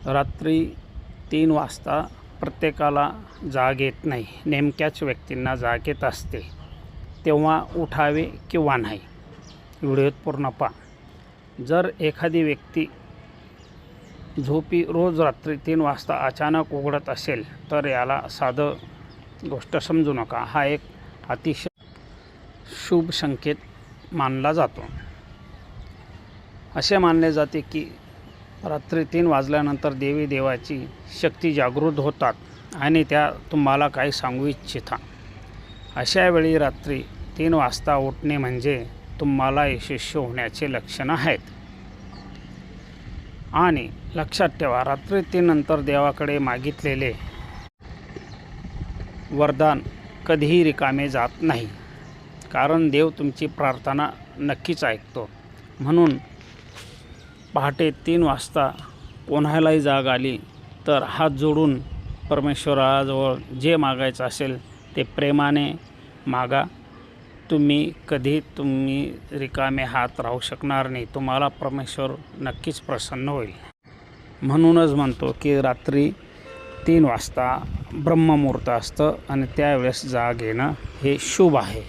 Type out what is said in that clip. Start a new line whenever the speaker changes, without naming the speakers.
रात्री 3 वाजता प्रत्येकाला जाग येत नाही. नेमक्याच व्यक्तींना जाग येत असते. तेव्हा उठावे किंवा नाही? व्हिडिओत पूर्ण पहा. जर एखादी व्यक्ती झोपी रोज रात्री 3 वाजता अचानक उघडत असेल तर याला साधं गोष्ट समजू नका. हा एक अतिशय शुभ संकेत मानला जातो. असे मानले जाते की रात्री 3 वाजल्यानंतर देवी देवाची शक्ती जागृत होतात आणि त्या तुम्हाला काही सांगू इच्छितात. अशा वेळी रात्री 3 वाजता उठणे म्हणजे तुम्हाला यशस्वी होण्याचे लक्षण आहेत. आणि लक्षात ठेवा, रात्री 3 नंतर देवाकडे मागितलेले वरदान कधीही रिकामे जात नाही. कारण देव तुमची प्रार्थना नक्कीच ऐकतो. म्हणून पहाटे 3 वाजता कोणालाही जाग आली तर हात जोडून परमेश्वराजवळ जे मागायचं असेल ते प्रेमाने मागा. तुम्ही रिकामे हात राहू शकणार नाही. तुम्हाला परमेश्वर नक्कीच प्रसन्न होईल. म्हणूनच म्हणतो की रात्री 3 वाजता ब्रह्ममुहूर्त असतं आणि त्यावेळेस जाग येणं हे शुभ आहे.